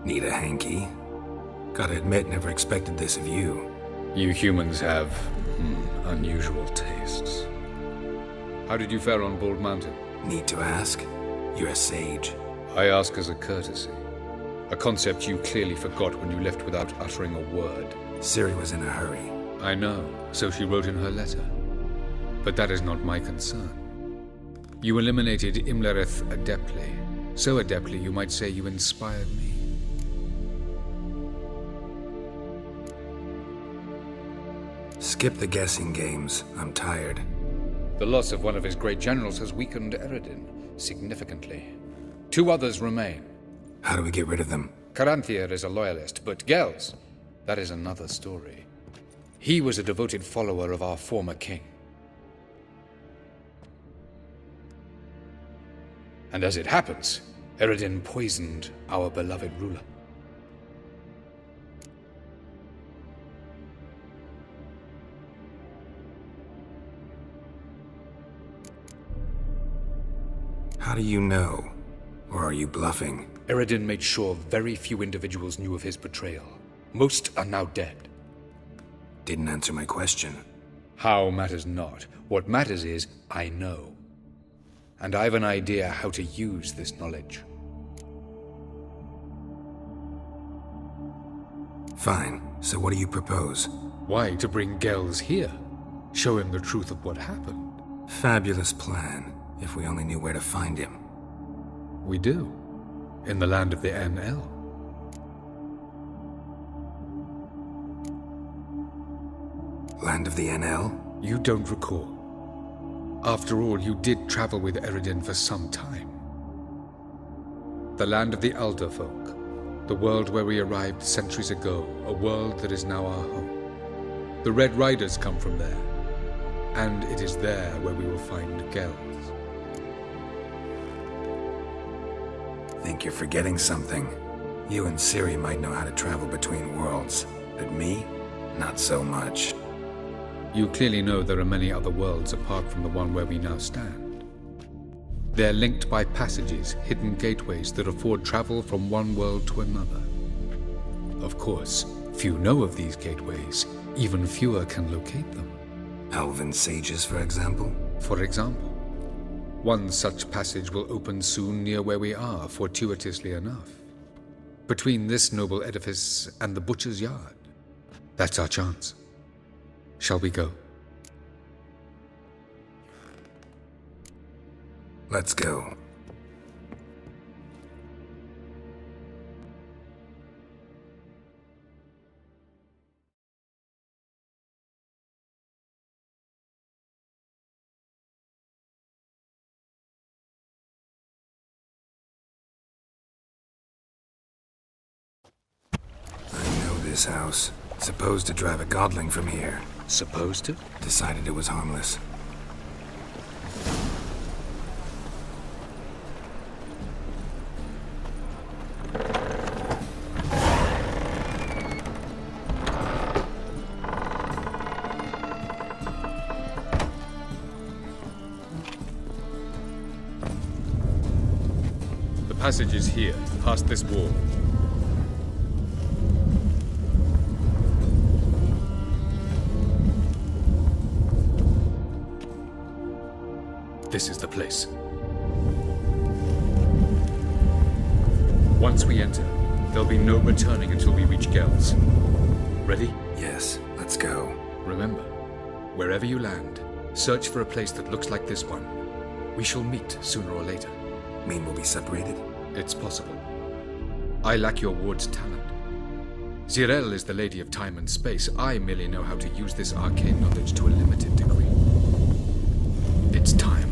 Need a hanky? Gotta admit, never expected this of you. You humans have unusual tastes. How did you fare on Bald Mountain? Need to ask? You're a sage. I ask as a courtesy. A concept you clearly forgot when you left without uttering a word. Ciri was in a hurry. I know, so she wrote in her letter. But that is not my concern. You eliminated Imlerith adeptly. So adeptly you might say you inspired me. Skip the guessing games. I'm tired. The loss of one of his great generals has weakened Eredin significantly. 2 others remain. How do we get rid of them? Caranthir is a loyalist, but Gels, that is another story. He was a devoted follower of our former king. And as it happens, Eredin poisoned our beloved ruler. How do you know? Or are you bluffing? Eredin made sure very few individuals knew of his betrayal. Most are now dead. Didn't answer my question. How matters not. What matters is, I know. And I've an idea how to use this knowledge. Fine. So what do you propose? Why, to bring Gels here. Show him the truth of what happened. Fabulous plan. If we only knew where to find him. We do. In the land of the NL. Land of the NL? You don't recall. After all, you did travel with Eredin for some time. The land of the Elder Folk. The world where we arrived centuries ago. A world that is now our home. The Red Riders come from there. And it is there where we will find Gels. Think you're forgetting something. You and Ciri might know how to travel between worlds, but me? Not so much. You clearly know there are many other worlds apart from the one where we now stand. They're linked by passages, hidden gateways that afford travel from one world to another. Of course, few know of these gateways. Even fewer can locate them. Elven sages, for example? For example. One such passage will open soon near where we are, fortuitously enough. Between this noble edifice and the butcher's yard. That's our chance. Shall we go? Let's go. This house. Supposed to drive a godling from here. Supposed to? Decided it was harmless. The passage is here, past this wall. This is the place. Once we enter, there'll be no returning until we reach Gels. Ready? Yes, let's go. Remember, wherever you land, search for a place that looks like this one. We shall meet sooner or later. Mean we'll be separated? It's possible. I lack your ward's talent. Zirel is the lady of time and space. I merely know how to use this arcane knowledge to a limited degree. It's time.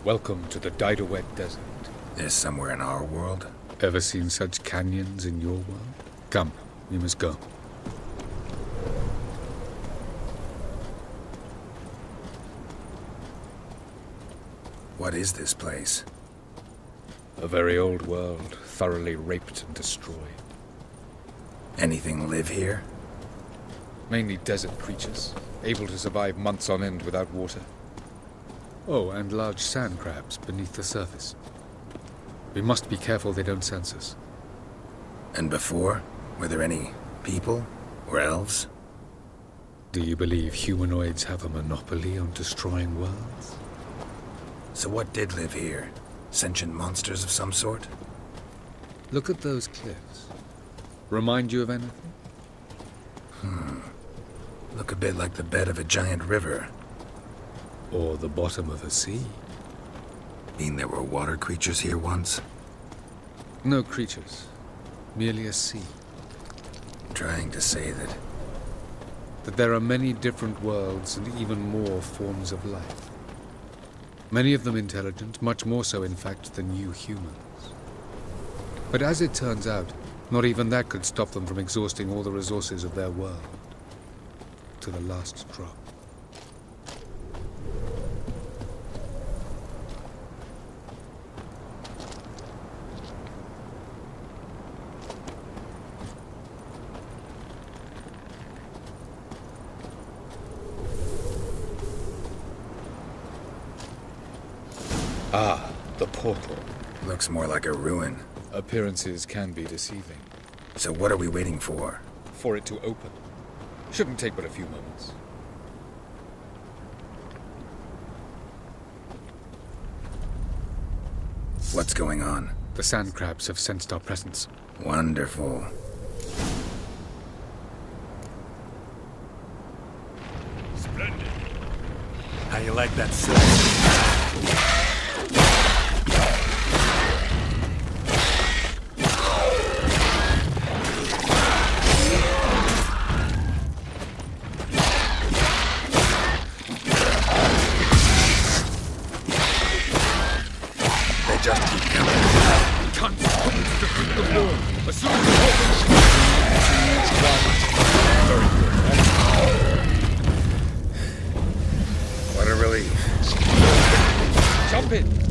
Welcome to the Daidoet Desert. This somewhere in our world? Ever seen such canyons in your world? Come, we must go. What is this place? A very old world, thoroughly raped and destroyed. Anything live here? Mainly desert creatures, able to survive months on end without water. Oh, and large sand crabs beneath the surface. We must be careful they don't sense us. And before? Were there any people? Or elves? Do you believe humanoids have a monopoly on destroying worlds? So what did live here? Sentient monsters of some sort? Look at those cliffs. Remind you of anything? Look a bit like the bed of a giant river. Or the bottom of a sea? Mean there were water creatures here once? No creatures. Merely a sea. Trying to say that... That there are many different worlds and even more forms of life. Many of them intelligent, much more so in fact than you humans. But as it turns out, not even that could stop them from exhausting all the resources of their world. To the last drop. Ah, the portal. Looks more like a ruin. Appearances can be deceiving. So what are we waiting for? For it to open. Shouldn't take but a few moments. What's going on? The sand crabs have sensed our presence. Wonderful. Splendid. How you like that silk? They just keep coming. Can't stop to defeat the wall. As soon as the Very good. What a relief. Jump in.